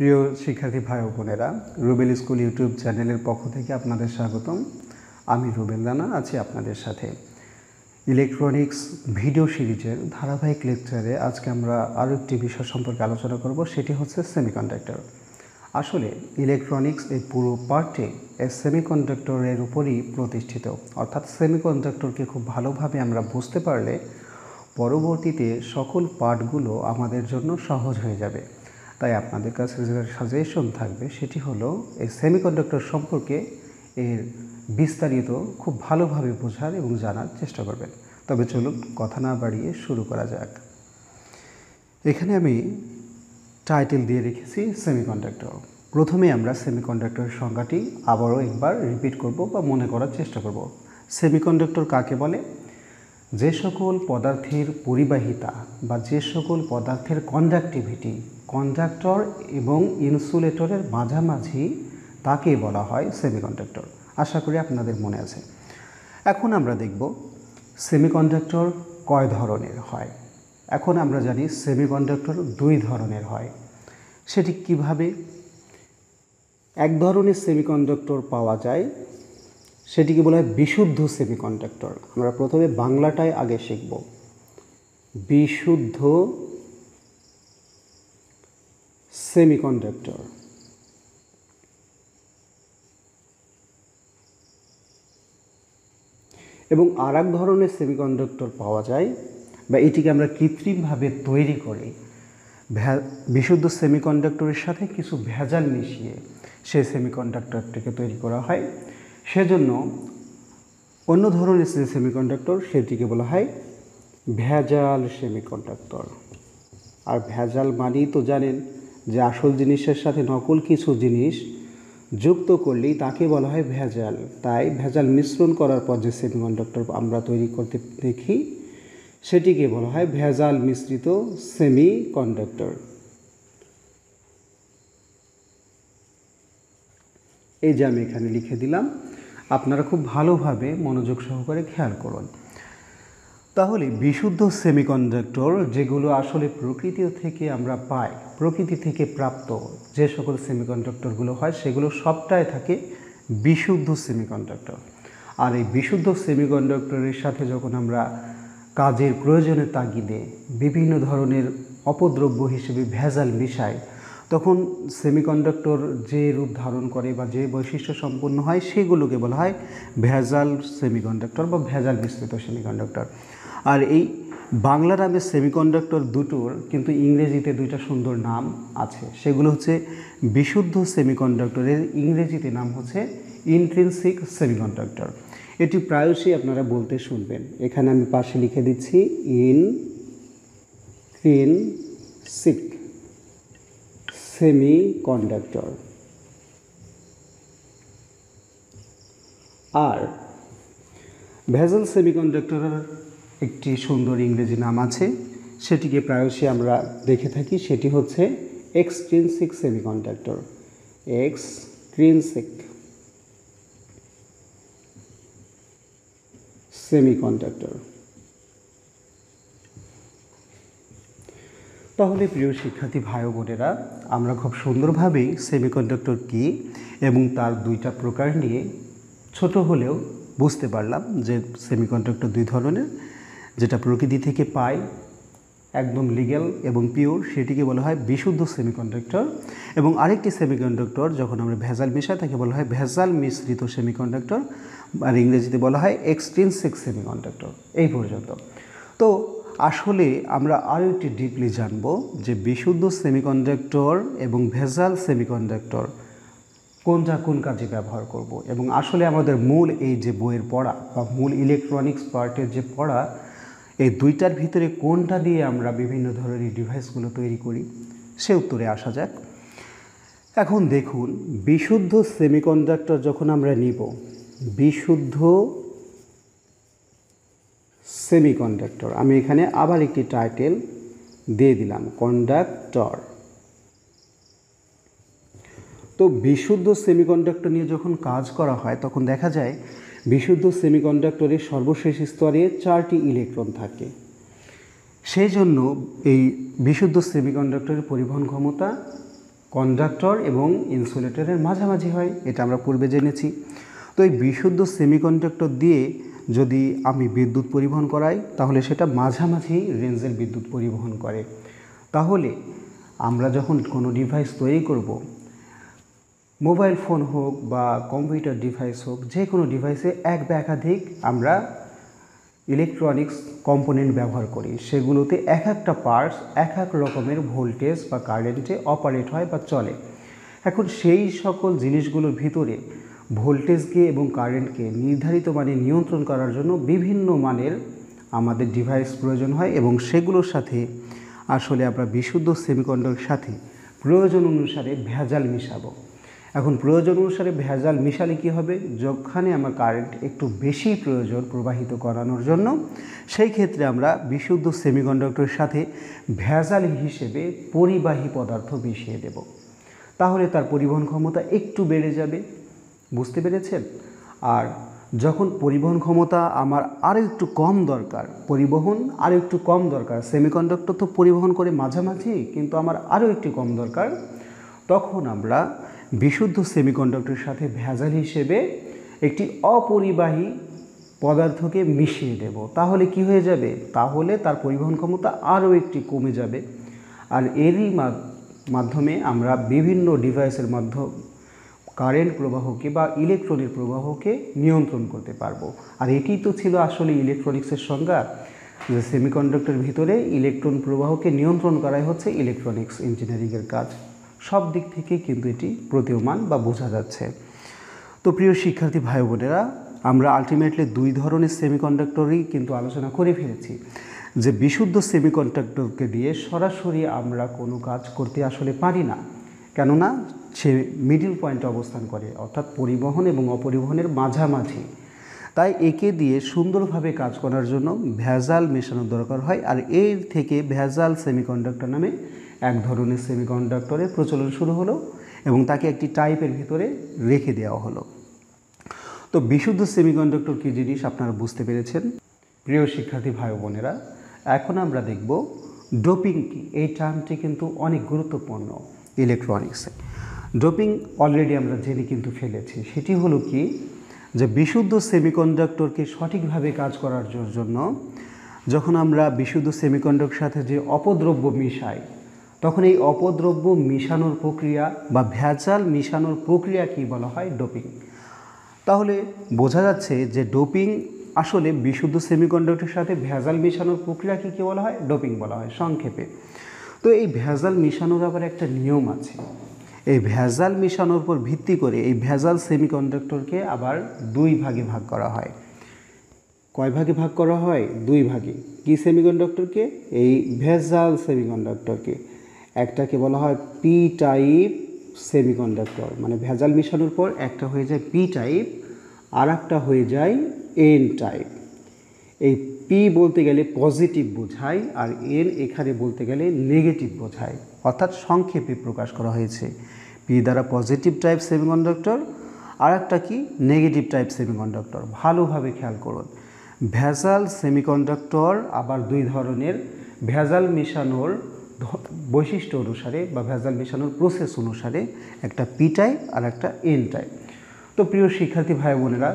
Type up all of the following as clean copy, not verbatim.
প্রিয় শিক্ষার্থী ভাই ও বোনেরা, রুবেল স্কুল ইউটিউব চ্যানেলের পক্ষ থেকে আপনাদের স্বাগতম। আমি রুবেল রানা আছি আপনাদের সাথে। ইলেকট্রনিক্স ভিডিও সিরিজের ধারাবাহিক লেকচারে আজকে আমরা আরও একটি বিষয় সম্পর্কে আলোচনা করব, সেটি হচ্ছে সেমিকন্ডাক্টর। আসলে ইলেকট্রনিক্স এই পুরো পার্টে এই সেমিকন্ডাক্টরের উপরই প্রতিষ্ঠিত, অর্থাৎ সেমিকন্ডাক্টরকে খুব ভালোভাবে আমরা বুঝতে পারলে পরবর্তীতে সকল পার্টগুলো আমাদের জন্য সহজ হয়ে যাবে। তাই আপনাদের কাছে যে সাজেশন থাকবে সেটি হলো এই সেমিকন্ডাক্টর সম্পর্কে এর বিস্তারিত খুব ভালোভাবে বোঝার এবং জানার চেষ্টা করবেন। তবে চলুন কথা না বাড়িয়ে শুরু করা যাক। এখানে আমি টাইটেল দিয়ে রেখেছি সেমিকন্ডাক্টর। প্রথমে আমরা সেমিকন্ডাক্টরের সংজ্ঞাটি আবারও একবার রিপিট করব বা মনে করার চেষ্টা করব। সেমিকন্ডাক্টর কাকে বলে? যে সকল পদার্থের পরিবাহিতা বা যে সকল পদার্থের কন্ডাক্টিভিটি কন্ডাক্টর এবং ইনসুলেটরের মাঝামাঝি তাকে বলা হয় সেমিকন্ডাক্টর। আশা করি আপনাদের মনে আছে। এখন আমরা দেখব সেমিকন্ডাক্টর কয় ধরনের হয়। এখন আমরা জানি সেমিকন্ডাক্টর দুই ধরনের হয়। সেটি কিভাবে? এক ধরনের সেমিকন্ডাক্টর পাওয়া যায়, সেটিকে বলা হয় বিশুদ্ধ সেমিকন্ডাক্টর। আমরা প্রথমে বাংলাটাই আগে শিখব। বিশুদ্ধ সেমিকন্ডাক্টর। এবং আর এক ধরনের সেমিকন্ডাক্টর পাওয়া যায়, বা এটিকে আমরা কৃত্রিমভাবে তৈরি করি। বিশুদ্ধ সেমিকন্ডাক্টরের সাথে কিছু ভেজাল মিশিয়ে সেই সেমিকন্ডাক্টরটিকে তৈরি করা হয়। সেজন্য অন্য ধরনের যে সেমিকন্ডাক্টর সেটিকে বলা হয় ভেজাল সেমিকন্ডাক্টর। আর ভেজাল মানেই তো জানেন যে আসল জিনিসের সাথে নকল কিছু জিনিস যুক্ত করলেই তাকে বলা হয় ভেজাল। তাই ভেজাল মিশ্রণ করার পর যে সেমিকন্ডাক্টর আমরা তৈরি করতে দেখি সেটিকে বলা হয় ভেজাল মিশ্রিত সেমিকন্ডাক্টর। এই যে আমি এখানে লিখে দিলাম, আপনারা খুব ভালোভাবে মনোযোগ সহকারে খেয়াল করুন। তাহলে বিশুদ্ধ সেমিকন্ডাক্টর যেগুলো আসলে প্রকৃতি থেকে আমরা পাই, প্রকৃতি থেকে প্রাপ্ত যে সকল সেমিকন্ডাক্টরগুলো হয় সেগুলো সবটাই থাকে বিশুদ্ধ সেমিকন্ডাক্টর। আর এই বিশুদ্ধ সেমিকন্ডাক্টরের সাথে যখন আমরা কাজের প্রয়োজনের তাগিদে বিভিন্ন ধরনের অপদ্রব্য হিসেবে ভেজাল মিশাই, তখন সেমিকন্ডাক্টর যে রূপ ধারণ করে বা যে বৈশিষ্ট্য সম্পন্ন হয় সেগুলোকে বলা হয় ভেজাল সেমিকন্ডাক্টর বা ভেজাল মিশ্রিত সেমিকন্ডাক্টর। আর এই বাংলা নামে সেমিকন্ডাক্টর দুটোর কিন্তু ইংরেজিতে দুইটা সুন্দর নাম আছে। সেগুলো হচ্ছে বিশুদ্ধ সেমিকন্ডাক্টরের ইংরেজিতে নাম হচ্ছে ইন্ট্রিনসিক সেমিকন্ডাক্টর। এটি প্রায়শই আপনারা বলতে শুনবেন। এখানে আমি পাশে লিখে দিচ্ছি ইন্ট্রিনসিক সেমিকন্ডাক্টর। আর ভেজাল সেমিকন্ডাক্টরের একটি সুন্দর ইংরেজি নাম আছে, সেটিকে প্রায়শই আমরা দেখে থাকি, সেটি হচ্ছে এক্সট্রিনসিক সেমিকন্ডাক্টর। Extrinsic semiconductor. তাহলে প্রিয় শিক্ষার্থী ভাই ও বোনেরা, আমরা খুব সুন্দরভাবেই সেমিকন্ডাক্টর কী এবং তার দুইটা প্রকার নিয়ে ছোট হলেও বুঝতে পারলাম যে সেমিকন্ডাক্টর দুই ধরনের। যেটা প্রকৃতি থেকে পাই একদম লিগ্যাল এবং পিওর, সেটিকে বলা হয় বিশুদ্ধ সেমিকন্ডাক্টর। এবং আরেকটি সেমিকন্ডাক্টর যখন আমরা ভেজাল মিশাই তাকে বলা হয় ভেজাল মিশ্রিত সেমিকন্ডাক্টর, আর ইংরেজিতে বলা হয় এক্সট্রিনসিক সেমিকন্ডাক্টর। এই পর্যন্ত। তো আসলে আমরা আরও একটি ডিপলি জানব যে বিশুদ্ধ সেমিকন্ডাক্টর এবং ভেজাল সেমিকন্ডাক্টর কোনটা কোন কাজে ব্যবহার করব, এবং আসলে আমাদের মূল এই যে বইয়ের পড়া বা মূল ইলেকট্রনিক্স পার্টের যে পড়া, এই দুইটার ভিতরে কোনটা দিয়ে আমরা বিভিন্ন ধরনের ডিভাইসগুলো তৈরি করি, সে উত্তরে আসা যাক। এখন দেখুন, বিশুদ্ধ সেমিকন্ডাক্টর যখন আমরা নিব, বিশুদ্ধ সেমিকন্ডাক্টর, আমি এখানে আবার একটি টাইটেল দিয়ে দিলাম কন্ডাক্টর। তো বিশুদ্ধ সেমিকন্ডাক্টর নিয়ে যখন কাজ করা হয় তখন দেখা যায় বিশুদ্ধ সেমিকন্ডাক্টরের সর্বশেষ স্তরে 4টি ইলেকট্রন থাকে। সেই জন্য এই বিশুদ্ধ সেমিকন্ডাক্টরের পরিবহন ক্ষমতা কন্ডাক্টর এবং ইনসুলেটরের মাঝামাঝি হয়, এটা আমরা পূর্বে জেনেছি। তো এই বিশুদ্ধ সেমিকন্ডাক্টর দিয়ে যদি আমি বিদ্যুৎ পরিবহন করাই তাহলে সেটা মাঝামাঝি রেঞ্জের বিদ্যুৎ পরিবহন করে। তাহলে আমরা যখন কোনো ডিভাইস তৈরি করব, মোবাইল ফোন হোক বা কম্পিউটার ডিভাইস হোক, যে কোনো ডিভাইসে এক বা একাধিক আমরা ইলেকট্রনিক্স কম্পোনেন্ট ব্যবহার করি, সেগুলোতে এক একটা পার্টস এক এক রকমের ভোল্টেজ বা কারেন্টে অপারেট হয় বা চলে। এখন সেই সকল জিনিসগুলোর ভিতরে ভোল্টেজকে এবং কারেন্টকে নির্ধারিত মানে নিয়ন্ত্রণ করার জন্য বিভিন্ন মানের আমাদের ডিভাইস প্রয়োজন হয়, এবং সেগুলোর সাথে আসলে আমরা বিশুদ্ধ সেমিকন্ডাক্টরের সাথে প্রয়োজন অনুসারে ভেজাল মিশাবো। এখন প্রয়োজন অনুসারে ভেজাল মিশালে কী হবে, যেখানে আমার কারেন্ট একটু বেশি প্রয়োজন প্রবাহিত করানোর জন্য, সেই ক্ষেত্রে আমরা বিশুদ্ধ সেমিকন্ডাক্টরের সাথে ভেজাল হিসেবে পরিবাহী পদার্থ মিশিয়ে দেব। তাহলে তার পরিবহন ক্ষমতা একটু বেড়ে যাবে, বুঝতে পেরেছেন? আর যখন পরিবহন ক্ষমতা আমার আরও একটু কম দরকার, সেমিকন্ডাক্টর তো পরিবহন করে মাঝামাঝি, কিন্তু আমার আরও একটু কম দরকার, তখন আমরা বিশুদ্ধ সেমিকন্ডাক্টরের সাথে ভেজাল হিসেবে একটি অপরিবাহী পদার্থকে মিশিয়ে দেব। তাহলে কি হয়ে যাবে, তাহলে তার পরিবহন ক্ষমতা আরও একটি কমে যাবে। আর এরই মাধ্যমে আমরা বিভিন্ন ডিভাইসের মাধ্যমে কারেন্ট প্রবাহকে বা ইলেকট্রনের প্রবাহকে নিয়ন্ত্রণ করতে পারবো। আর এটি তো ছিল আসলে ইলেকট্রনিক্সের সংজ্ঞা, যে সেমিকন্ডাক্টরের ভিতরে ইলেকট্রন প্রবাহকে নিয়ন্ত্রণ করাই হচ্ছে ইলেকট্রনিক্স ইঞ্জিনিয়ারিংয়ের কাজ। সব দিক থেকেই কিন্তু এটি প্রতীয়মান বা বোঝা যাচ্ছে। তো প্রিয় শিক্ষার্থী ভাই বোনেরা, আমরা আলটিমেটলি দুই ধরনের সেমিকন্ডাক্টরই কিন্তু আলোচনা করে ফেলেছি। যে বিশুদ্ধ সেমিকন্ডাক্টরকে দিয়ে সরাসরি আমরা কোনো কাজ করতে আসলে পারি না, কেননা সে মিডল পয়েন্টে অবস্থান করে, অর্থাৎ পরিবহন এবং অপরিবহনের মাঝামাঝি। তাই একে দিয়ে সুন্দরভাবে কাজ করার জন্য ভেজাল মেশানোর দরকার হয়। আর এর থেকে ভেজাল সেমিকন্ডাক্টর নামে এক ধরনের সেমিকন্ডাক্টরের প্রচলন শুরু হলো, এবং তাকে একটি টাইপের ভিতরে রেখে দেওয়া হলো। তো বিশুদ্ধ সেমিকন্ডাক্টর কী জিনিস আপনারা বুঝতে পেরেছেন। প্রিয় শিক্ষার্থী ভাই বোনেরা, এখন আমরা দেখব ডোপিং কী। এই টার্মটি কিন্তু অনেক গুরুত্বপূর্ণ ইলেকট্রনিক্সে। ডোপিং অলরেডি আমরা জেনে কিন্তু ফেলেছি। সেটি হলো কি, যে বিশুদ্ধ সেমিকন্ডাক্টরকে সঠিকভাবে কাজ করার জন্য যখন আমরা বিশুদ্ধ সেমিকন্ডাক্টরের সাথে যে অপদ্রব্য মিশাই, তখন এই অপদ্রব্য মিশানোর প্রক্রিয়া বা ভেজাল মিশানোর প্রক্রিয়া কি বলা হয়, ডোপিং। তাহলে বোঝা যাচ্ছে যে ডোপিং আসলে বিশুদ্ধ সেমিকন্ডাক্টরের সাথে ভেজাল মিশানোর প্রক্রিয়াকে কী বলা হয়, ডোপিং বলা হয় সংক্ষেপে। তো এই ভেজাল মিশানোর আবার একটা নিয়ম আছে। এই ভেজাল মিশানোর উপর ভিত্তি করে এই ভেজাল সেমিকন্ডাক্টরকে আবার দুই ভাগে ভাগ করা হয়। কয় ভাগে ভাগ করা হয়, দুই ভাগে। কি সেমিকন্ডাক্টরকে, এই ভেজাল সেমিকন্ডাক্টরকে। একটাকে বলা হয় পি টাইপ সেমিকন্ডাক্টর, মানে ভেজাল মিশানোর পর একটা হয়ে যায় পি টাইপ, আর একটা হয়ে যায় এন টাইপ। এই পি বলতে গেলে পজিটিভ বোঝায়, আর এন এখানে বলতে গেলে নেগেটিভ বোঝায়, অর্থাৎ সংক্ষেপে প্রকাশ করা হয়েছে। পি দ্বারা পজিটিভ টাইপ সেমিকন্ডাক্টর, আর একটা কি নেগেটিভ টাইপ সেমিকন্ডাক্টর। ভালোভাবে খেয়াল করুন, ভেজাল সেমিকন্ডাক্টর আবার দুই ধরনের। ভেজাল মেশানোর বৈশিষ্ট্য অনুসারে বা ভেজাল মেশানোর প্রসেস অনুসারে একটা পি টাইপ আর একটা এন টাইপ। তো প্রিয় শিক্ষার্থী ভাই বোনেরা,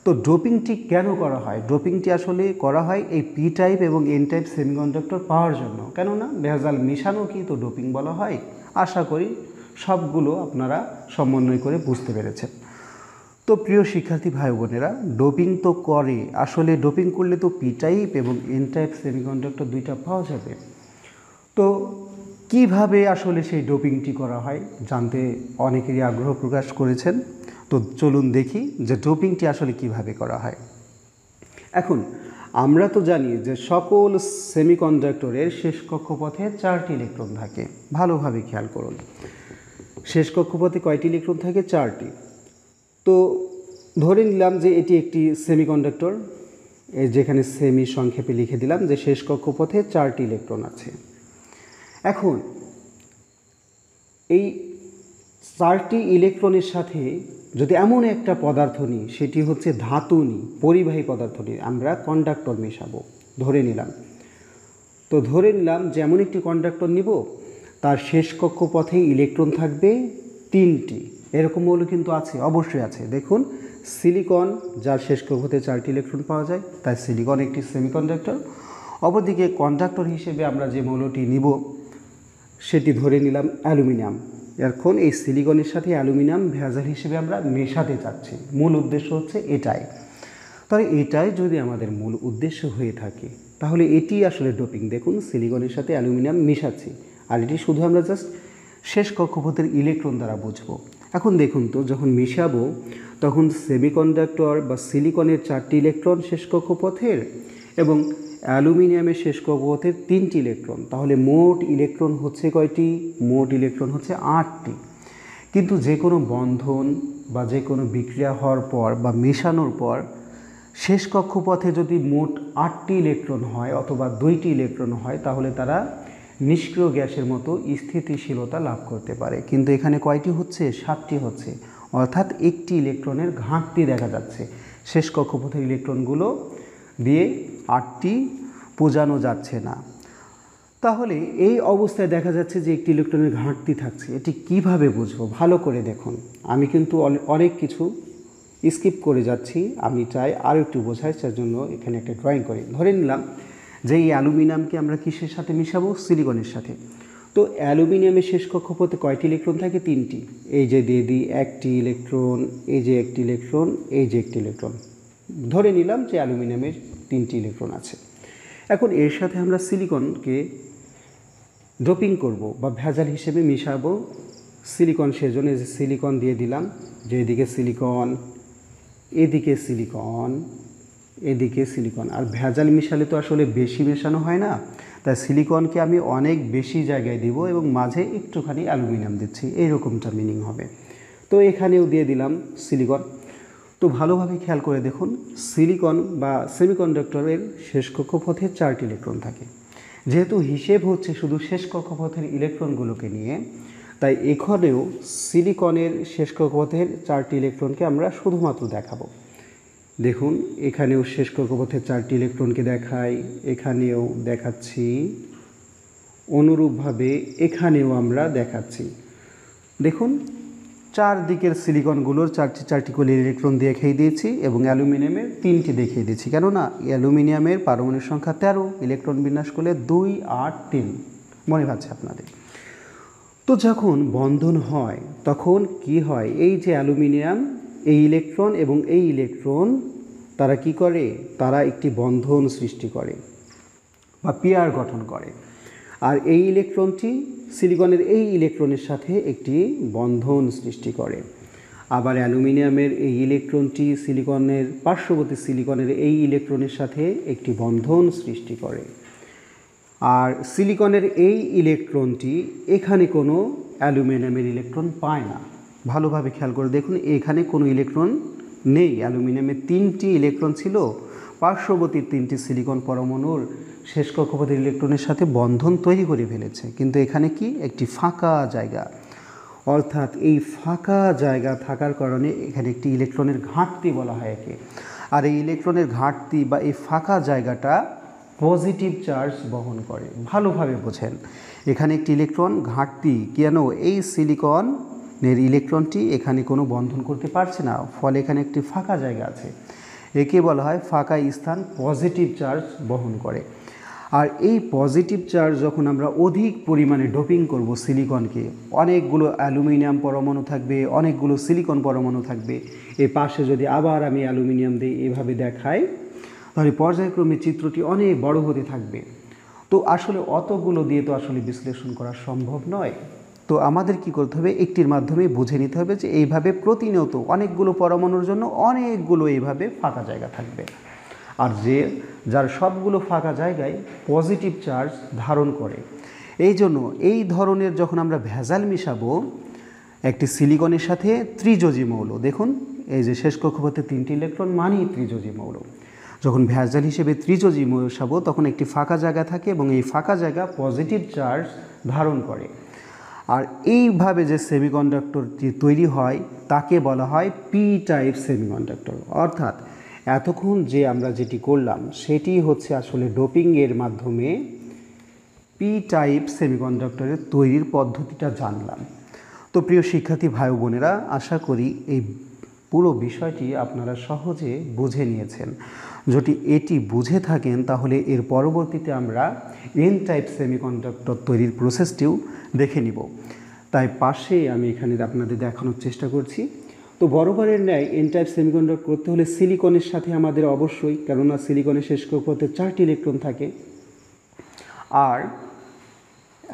তো ডোপিংটি কেন করা হয়? ডোপিংটি আসলে করা হয় এই পি টাইপ এবং এন টাইপ সেমিকন্ডাক্টর পাওয়ার জন্য, কেননা ভেজাল মেশানো কি তো ডোপিং বলা হয়। আশা করি সবগুলো আপনারা সমন্বয় করে বুঝতে পেরেছেন। তো প্রিয় শিক্ষার্থী ভাই বোনেরা, ডোপিং তো করে, আসলে ডোপিং করলে তো পি টাইপ এবং এন টাইপ সেমিকন্ডাক্টর দুইটা পাওয়া যাবে। তো কিভাবে আসলে সেই ডোপিংটি করা হয় জানতে অনেকেরই আগ্রহ প্রকাশ করেছেন। তো চলুন দেখি যে ডোপিংটি আসলে কিভাবে করা হয়। এখন আমরা তো জানি যে সকল সেমিকন্ডাক্টরের শেষ কক্ষপথে 4টি ইলেকট্রন থাকে। ভালোভাবে খেয়াল করুন, শেষ কক্ষপথে কয়টি ইলেকট্রন থাকে? 4টি। তো ধরে নিলাম যে এটি একটি সেমিকন্ডাক্টর, যেখানে সেমি সংক্ষেপে লিখে দিলাম যে শেষ কক্ষপথে 4টি ইলেকট্রন আছে। এখন এই 4টি ইলেকট্রনের সাথে যদি এমন একটা পদার্থ নিই, সেটি হচ্ছে ধাতু নিই, পরিবাহী পদার্থ নিই, আমরা কন্ডাক্টর মেশাবো ধরে নিলাম। তো ধরে নিলাম যে এমন একটি কন্ডাক্টর নিব তার শেষ কক্ষপথে ইলেকট্রন থাকবে 3টি। এরকম মৌল কিন্তু আছে, অবশ্যই আছে। দেখুন সিলিকন, যার শেষ কক্ষপথে 4টি ইলেকট্রন পাওয়া যায়, তাই সিলিকন একটি সেমিকন্ডাক্টর। অপরদিকে কন্ডাক্টর হিসেবে আমরা যে মৌলটি নিব সেটি ধরে নিলাম অ্যালুমিনিয়াম। এখন এই সিলিকনের সাথে অ্যালুমিনিয়াম ভেজাল হিসেবে আমরা মেশাতে চাচ্ছি, মূল উদ্দেশ্য হচ্ছে এটাই। তাহলে এটাই যদি আমাদের মূল উদ্দেশ্য হয়ে থাকে তাহলে এটি আসলে ডোপিং। দেখুন সিলিকনের সাথে অ্যালুমিনিয়াম মেশাচ্ছি, আর এটি শুধু আমরা জাস্ট শেষ কক্ষপথের ইলেকট্রন দ্বারা বুঝবো। এখন দেখুন তো, যখন মেশাবো তখন সেমিকন্ডাক্টর বা সিলিকনের 4টি ইলেকট্রন শেষ কক্ষপথের এবং অ্যালুমিনিয়ামের শেষ কক্ষপথের 3টি ইলেকট্রন। তাহলে মোট ইলেকট্রন হচ্ছে কয়টি? মোট ইলেকট্রন হচ্ছে 8টি। কিন্তু যে কোনো বন্ধন বা যে কোনো বিক্রিয়া হওয়ার পর বা মেশানোর পর শেষ কক্ষপথে যদি মোট 8টি ইলেকট্রন হয় অথবা 2টি ইলেকট্রন হয় তাহলে তারা নিষ্ক্রিয় গ্যাসের মতো স্থিতিশীলতা লাভ করতে পারে। কিন্তু এখানে কয়টি হচ্ছে? 7টি হচ্ছে, অর্থাৎ একটি ইলেকট্রনের ঘাটতি দেখা যাচ্ছে। শেষ কক্ষপথের ইলেকট্রনগুলো দিয়ে 8টি বোঝানো যাচ্ছে না। তাহলে এই অবস্থায় দেখা যাচ্ছে যে একটি ইলেকট্রনের ঘাটতি থাকছে। এটি কিভাবে বুঝবো? ভালো করে দেখুন, আমি কিন্তু অনেক কিছু স্কিপ করে যাচ্ছি, আমি চাই আরও একটু বোঝাই, তার জন্য এখানে একটা ড্রয়িং করি। ধরে নিলাম যে এই অ্যালুমিনিয়ামকে আমরা কিসের সাথে মিশাবো? সিলিকনের সাথে। তো অ্যালুমিনিয়ামের শেষ কক্ষপথে কয়টি ইলেকট্রন থাকে? 3টি। এই যে দিয়ে দিই 1টি ইলেকট্রন, এই যে 1টি ইলেকট্রন, এই যে 1টি ইলেকট্রন। ধরে নিলাম যে অ্যালুমিনিয়ামের 3টি ইলেকট্রন আছে। এখন এর সাথে আমরা সিলিকনকে ডোপিং করব বা ভেজাল হিসেবে মিশাবো সিলিকন। সেজন্য যে সিলিকন দিয়ে দিলাম, যে এদিকে সিলিকন, এদিকে সিলিকন, এদিকে সিলিকন। আর ভেজাল মিশালে তো আসলে বেশি মেশানো হয় না, তাই সিলিকনকে আমি অনেক বেশি জায়গায় দিব এবং মাঝে একটুখানি অ্যালুমিনিয়াম দিচ্ছি, এইরকমটা মিনিং হবে। তো এখানেও দিয়ে দিলাম সিলিকন। তো ভালোভাবে খেয়াল করে দেখুন, সিলিকন বা সেমিকন্ডাক্টরের শেষ কক্ষপথে 4টি ইলেকট্রন থাকে। যেহেতু হিসেব হচ্ছে শুধু শেষ কক্ষপথের ইলেকট্রনগুলোকে নিয়ে, তাই এখানেও সিলিকনের শেষ কক্ষপথের 4টি ইলেকট্রনকে আমরা শুধুমাত্র দেখাবো। দেখুন এখানেও শেষ কক্ষপথের 4টি ইলেকট্রনকে দেখাই, এখানেও দেখাচ্ছি, অনুরূপভাবে এখানেও আমরা দেখাচ্ছি। দেখুন চারদিকের সিলিকনগুলোর 4টি করে ইলেকট্রন দেখিয়ে দিয়েছি এবং অ্যালুমিনিয়ামের 3টি দেখিয়ে দিয়েছি। কেননা অ্যালুমিনিয়ামের পারমাণবিক সংখ্যা 13, ইলেকট্রন বিন্যাস করলে 2, 8, 3, মনে পাচ্ছে আপনাদের। তো যখন বন্ধন হয় তখন কি হয়? এই যে অ্যালুমিনিয়াম, এই ইলেকট্রন এবং এই ইলেকট্রন তারা কি করে? তারা একটি বন্ধন সৃষ্টি করে বা পেয়ার গঠন করে। আর এই ইলেকট্রনটি সিলিকনের এই ইলেকট্রনের সাথে একটি বন্ধন সৃষ্টি করে। আবার অ্যালুমিনিয়ামের এই ইলেকট্রনটি সিলিকনের পার্শ্ববর্তী সিলিকনের এই ইলেকট্রনের সাথে একটি বন্ধন সৃষ্টি করে। আর সিলিকনের এই ইলেকট্রনটি এখানে কোনো অ্যালুমিনিয়ামের ইলেকট্রন পায় না। ভালোভাবে খেয়াল করে দেখুন, এখানে কোনো ইলেকট্রন নেই। অ্যালুমিনিয়ামের 3টি ইলেকট্রন ছিল, পার্শ্ববর্তী 3টি সিলিকন পরমাণুর শেষ কক্ষপথের ইলেকট্রনের সাথে বন্ধন তৈরি করে ফেলেছে, কিন্তু এখানে কি? একটি ফাঁকা জায়গা। অর্থাৎ এই ফাঁকা জায়গা থাকার কারণে এখানে একটি ইলেকট্রনের ঘাটতি বলা হয় একে। আর এই ইলেকট্রনের ঘাটতি বা এই ফাঁকা জায়গাটা পজিটিভ চার্জ বহন করে। ভালোভাবে বোঝেন, এখানে একটি ইলেকট্রন ঘাটতি, কেন? এই সিলিকনের ইলেকট্রনটি এখানে কোনো বন্ধন করতে পারছে না, ফলে এখানে একটি ফাঁকা জায়গা আছে। একে বলা হয় ফাঁকা স্থান, পজিটিভ চার্জ বহন করে। আর এই পজিটিভ চার্জ যখন আমরা অধিক পরিমাণে ডোপিং করব সিলিকনকে, অনেকগুলো অ্যালুমিনিয়াম পরমাণু থাকবে, অনেকগুলো সিলিকন পরমাণু থাকবে, এর পাশে যদি আবার আমি অ্যালুমিনিয়াম দিই, এভাবে দেখাই, তাহলে পর্যায়ক্রমে চিত্রটি অনেক বড় হতে থাকবে। তো আসলে অতগুলো দিয়ে তো আসলে বিশ্লেষণ করা সম্ভব নয়। তো আমাদের কি করতে হবে? একটির মাধ্যমে বুঝে নিতে হবে যে এইভাবে প্রতিনিয়ত অনেকগুলো পরমাণুর জন্য অনেকগুলো এইভাবে ফাঁকা জায়গা থাকবে। আর যার সবগুলো ফাঁকা জায়গায় পজিটিভ চার্জ ধারণ করে। এই জন্য এই ধরনের যখন আমরা ভেজাল মিশাবো একটি সিলিকনের সাথে ত্রিযোজী মৌল, দেখুন এই যে শেষ কক্ষপথে 3টি ইলেকট্রন মানেই ত্রিযোজী মৌল। যখন ভেজাল হিসেবে ত্রিযোজী মেশাবো তখন একটি ফাঁকা জায়গা থাকে এবং এই ফাঁকা জায়গা পজিটিভ চার্জ ধারণ করে। আর এইভাবে যে সেমিকন্ডাক্টরটি তৈরি হয় তাকে বলা হয় পি টাইপ সেমিকন্ডাক্টর। অর্থাৎ এতক্ষণ যে আমরা যেটি করলাম সেটি হচ্ছে আসলে ডোপিংয়ের মাধ্যমে পি টাইপ সেমিকন্ডাক্টরের তৈরির পদ্ধতিটা জানলাম। তো প্রিয় শিক্ষার্থী ভাই বোনেরা, আশা করি এই পুরো বিষয়টি আপনারা সহজে বুঝে নিয়েছেন। যদি এটি বুঝে থাকেন তাহলে এর পরবর্তীতে আমরা এন টাইপ সেমিকন্ডাক্টর তৈরির প্রসেসটিও দেখে নিব। তাই পাশে আমি এখানে আপনাদের দেখানোর চেষ্টা করছি। তো বরাবরের ন্যায় এন টাইপ সেমিকন্ডাক্টর করতে হলে সিলিকনের সাথে আমাদের অবশ্যই, কেননা সিলিকনের শেষ কক্ষপথে 4টি ইলেকট্রন থাকে। আর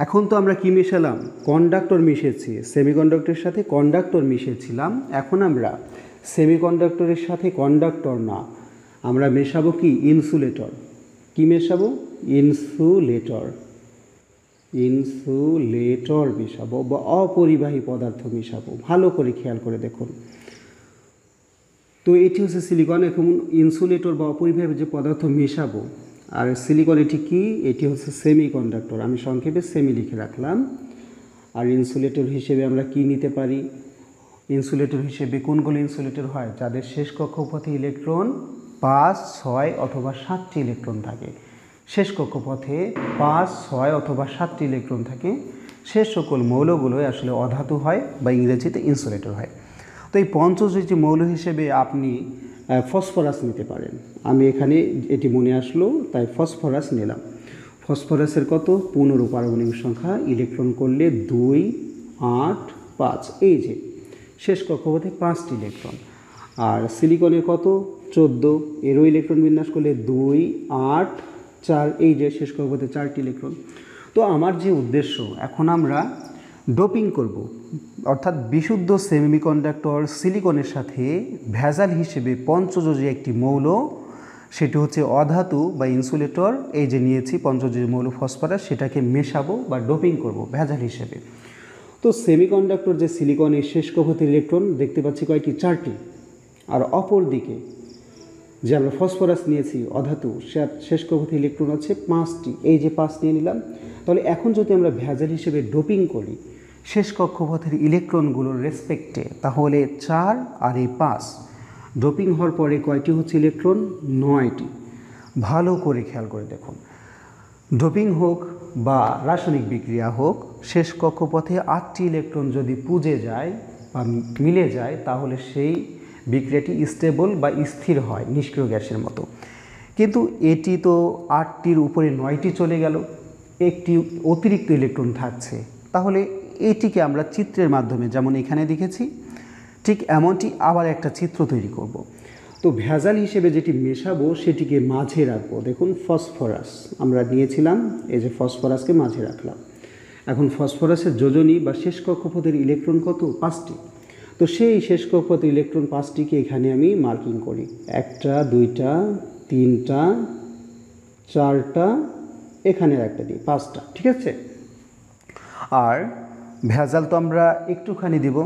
এখন তো আমরা কি মেশালাম? কন্ডাক্টর মিশেছি, সেমিকন্ডাক্টরের সাথে কন্ডাক্টর মিশেছিলাম। এখন আমরা সেমিকন্ডাক্টরের সাথে কন্ডাক্টর না, আমরা মেশাবো কি? ইনসুলেটর। কি মেশাবো? ইনসুলেটর। ইনসুলেটর মেশাবো বা অপরিবাহী পদার্থ মেশাবো। ভালো করে খেয়াল করে দেখুন। তো এটি হচ্ছে সিলিকন। এখন ইনসুলেটর বা অপরিবাহী যে পদার্থ মেশাবো, আর সিলিকন এটি কি? এটি হচ্ছে সেমিকন্ডাক্টর, আমি সংক্ষেপে সেমি লিখে রাখলাম। আর ইনসুলেটর হিসেবে আমরা কি নিতে পারি? ইনসুলেটর হিসেবে কোনগুলো ইনসুলেটর হয়? যাদের শেষ কক্ষপথে ইলেকট্রন 5, 6 অথবা 7টি ইলেকট্রন থাকে। শেষ কক্ষপথে 5, 6 অথবা 7টি ইলেকট্রন থাকে, সে সকল মৌলগুলোই আসলে অধাতু হয় বা ইংরেজিতে ইনসুলেটর হয়। তো এই পঞ্চযোজী মৌল হিসেবে আপনি ফসফরাস নিতে পারেন। আমি এখানে এটি মনে আসলো তাই ফসফরাস নিলাম। ফসফরাসের কত? 15 পারমাণবিক সংখ্যা, ইলেকট্রন করলে 2, 8, 5। এই যে শেষ কক্ষপথে 5টি ইলেকট্রন। আর সিলিকনের কত? 14, এরও ইলেকট্রন বিন্যাস করলে 2, 8, 4। এই যে শেষ কক্ষপথে 4টি ইলেকট্রন। তো আমার যে উদ্দেশ্য, এখন আমরা ডোপিং করব, অর্থাৎ বিশুদ্ধ সেমিকন্ডাক্টর সিলিকনের সাথে ভেজাল হিসেবে পঞ্চযোজী একটি মৌল, সেটি হচ্ছে অধাতু বা ইনসুলেটর। এই যে নিয়েছি পঞ্চযোজী মৌল ফসফরাস, সেটাকে মেশাবো বা ডোপিং করব ভেজাল হিসেবে। তো সেমিকন্ডাক্টর যে সিলিকনের শেষ কক্ষপথের ইলেকট্রন দেখতে পাচ্ছি কয়টি? 4টি। আর অপর দিকে যে আমরা ফসফরাস নিয়েছি অধাতু, শেষ কক্ষপথে ইলেকট্রন আছে 5টি। এই যে 5 নিয়ে নিলাম। তাহলে এখন যদি আমরা ভেজাল হিসেবে ডোপিং করি শেষ কক্ষপথের ইলেকট্রনগুলোর রেসপেক্টে, তাহলে 4 আর এই 5 ডোপিং হওয়ার পরে কয়টি হচ্ছে ইলেকট্রন? 9টি। ভালো করে খেয়াল করে দেখুন। ডোপিং হোক বা রাসায়নিক বিক্রিয়া হোক, শেষ কক্ষপথে 8টি ইলেকট্রন যদি পুজে যায় বা মিলে যায়, তাহলে সেই বিক্রিয়াটি স্টেবল বা স্থির হয় নিষ্ক্রিয় গ্যাসের মতো। কিন্তু এটি তো 8টির উপরে 9টি চলে গেল, একটি অতিরিক্ত ইলেকট্রন থাকছে। তাহলে এটিকে আমরা চিত্রের মাধ্যমে, যেমন এখানে দেখেছি ঠিক এমনটি আবার একটা চিত্র তৈরি করব। তো ভেজাল হিসেবে যেটি মেশাবো সেটিকে মাঝে রাখবো। দেখুন ফসফরাস আমরা নিয়েছিলাম, এই যে ফসফরাসকে মাঝে রাখলাম। এখন ফসফরাসের যোজনী বা শেষ কক্ষপথের ইলেকট্রন কত? 5টি। তো সেই শেষ কক্ষপথের ইলেকট্রন 5টিকে এখানে আমি মার্কিং করি। 1টা, 2টা, 3টা, 4টা, এখানে একটা দিই 5টা। ঠিক আছে। আর ভেজাল তো আমরা একটুখানি দিব।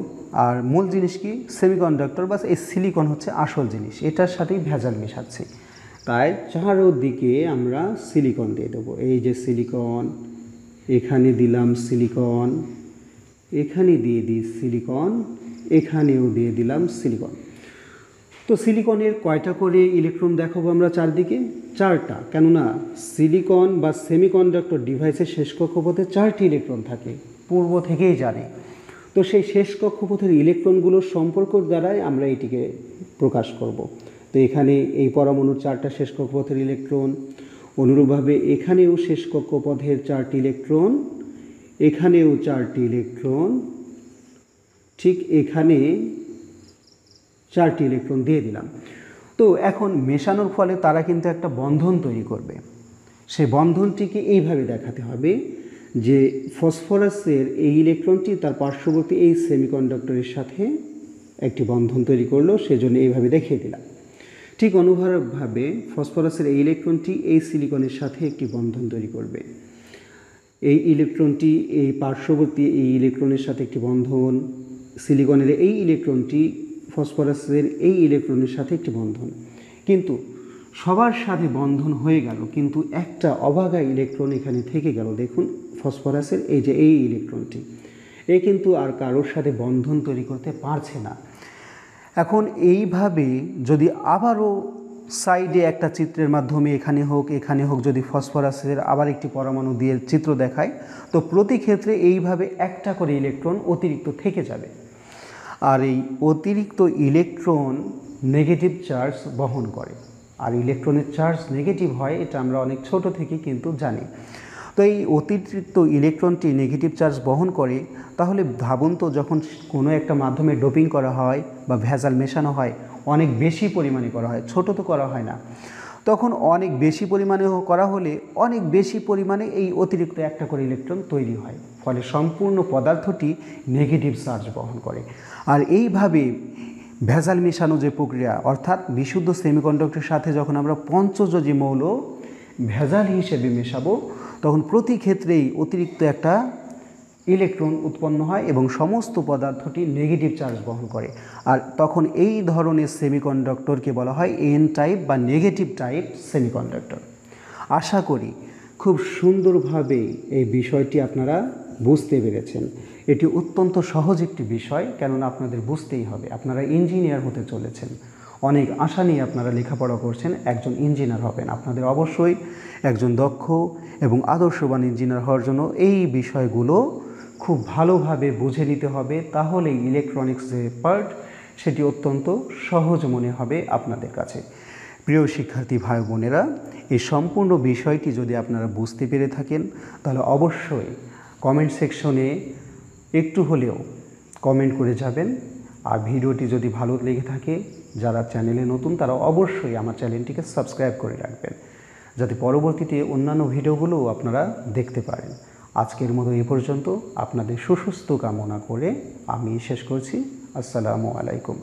আর মূল জিনিস কি? সেমিকন্ডাক্টর বা এই সিলিকন হচ্ছে আসল জিনিস, এটার সাথেই ভেজাল মেশাচ্ছি। তাই চারদিকে আমরা সিলিকন দিয়ে দেবো। এই যে সিলিকন, এখানে দিলাম সিলিকন, এখানে দিয়ে দিই সিলিকন, এখানেও দিয়ে দিলাম সিলিকন। তো সিলিকনের কয়টা করে ইলেকট্রন দেখাবো আমরা চারদিকে? 4টা। কেননা সিলিকন বা সেমিকন্ডাক্টর ডিভাইসের শেষ কক্ষপথে 4টি ইলেকট্রন থাকে, পূর্ব থেকেই জানি। তো সেই শেষ কক্ষপথের ইলেকট্রনগুলোর সম্পর্ক দ্বারাই আমরা এটিকে প্রকাশ করব। তো এখানে এই পরমাণুর 4টা শেষ কক্ষপথের ইলেকট্রন, অনুরূপভাবে এখানেও শেষ কক্ষপথের 4টি ইলেকট্রন, এখানেও 4টি ইলেকট্রন, ঠিক এখানে 4টি ইলেকট্রন দিয়ে দিলাম। তো এখন মেশানোর ফলে তারা কিন্তু একটা বন্ধন তৈরি করবে। সেই বন্ধনটিকে এইভাবে দেখাতে হবে যে ফসফরাসের এই ইলেকট্রনটি তার পার্শ্ববর্তী এই সেমিকন্ডাক্টরের সাথে একটি বন্ধন তৈরি করলো, সেজন্য এইভাবে দেখিয়ে দিলাম। ঠিক অনুরূপভাবে ফসফরাসের এই ইলেকট্রনটি এই সিলিকনের সাথে একটি বন্ধন তৈরি করবে। এই ইলেকট্রনটি এই পার্শ্ববর্তী এই ইলেকট্রনের সাথে একটি বন্ধন, সিলিকনের এই ইলেকট্রনটি ফসফরাসের এই ইলেকট্রনের সাথে একটি বন্ধন। কিন্তু সবার সাথে বন্ধন হয়ে গেল, কিন্তু একটা অভাগা ইলেকট্রন এখানে থেকে গেল। দেখুন ফসফরাসের এই যে এই ইলেকট্রনটি, এ কিন্তু আর কারোর সাথে বন্ধন তৈরি করতে পারছে না। এখন এইভাবে যদি আবারও সাইডে একটা চিত্রের মাধ্যমে এখানে হোক যদি ফসফরাসের আবার একটি পরমাণু দিয়ে চিত্র দেখায়, তো প্রতি ক্ষেত্রে এইভাবে একটা করে ইলেকট্রন অতিরিক্ত থেকে যাবে। আর এই অতিরিক্ত ইলেকট্রন নেগেটিভ চার্জ বহন করে, আর ইলেকট্রনের চার্জ নেগেটিভ হয় এটা আমরা অনেক ছোট থেকে কিন্তু জানি। তো এই অতিরিক্ত ইলেকট্রনটি নেগেটিভ চার্জ বহন করে, তাহলে ভাবুন তো যখন কোনো একটা মাধ্যমে ডোপিং করা হয় বা ভেজাল মেশানো হয়, অনেক বেশি পরিমাণে করা হয়, ছোট তো করা হয় না, তখন অনেক বেশি পরিমাণে করা হলে অনেক বেশি পরিমাণে এই অতিরিক্ত একটা করে ইলেকট্রন তৈরি হয়, ফলে সম্পূর্ণ পদার্থটি নেগেটিভ চার্জ বহন করে। আর এইভাবে ভেজাল মেশানো যে প্রক্রিয়া, অর্থাৎ বিশুদ্ধ সেমিকন্ডাক্টরের সাথে যখন আমরা পঞ্চযোজী মৌল ভেজাল হিসেবে মেশাবো, তখন প্রতি ক্ষেত্রেই অতিরিক্ত একটা ইলেকট্রন উৎপন্ন হয় এবং সমস্ত পদার্থটি নেগেটিভ চার্জ বহন করে। আর তখন এই ধরনের সেমিকন্ডাক্টরকে বলা হয় এন টাইপ বা নেগেটিভ টাইপ সেমিকন্ডাক্টর। আশা করি খুব সুন্দরভাবে এই বিষয়টি আপনারা বুঝতে পেরেছেন। এটি অত্যন্ত সহজ একটি বিষয়, কেননা আপনাদের বুঝতেই হবে, আপনারা ইঞ্জিনিয়ার হতে চলেছেন, অনেক আশা নিয়ে আপনারা লেখাপড়া করছেন, একজন ইঞ্জিনিয়ার হবেন। আপনাদের অবশ্যই একজন দক্ষ এবং আদর্শবান ইঞ্জিনিয়ার হওয়ার জন্য এই বিষয়গুলো খুব ভালোভাবে বুঝে নিতে হবে, তাহলে ইলেকট্রনিক্স যে পার্ট সেটি অত্যন্ত সহজ মনে হবে আপনাদের কাছে। প্রিয় শিক্ষার্থী ভাই বোনেরা, এই সম্পূর্ণ বিষয়টি যদি আপনারা বুঝতে পেরে থাকেন, তাহলে অবশ্যই কমেন্ট সেকশনে একটু হলেও কমেন্ট করে যাবেন। আর ভিডিওটি যদি ভালো লেগে থাকে, যারা চ্যানেলে নতুন তারা অবশ্যই আমার চ্যানেলটিকে সাবস্ক্রাইব করে রাখবেন, যাতে পরবর্তীতে অন্যান্য ভিডিওগুলোও আপনারা দেখতে পারেন। আজকের মতো এ পর্যন্ত, আপনাদের সুস্বাস্থ্য কামনা করে আমি শেষ করছি। আসসালামু আলাইকুম।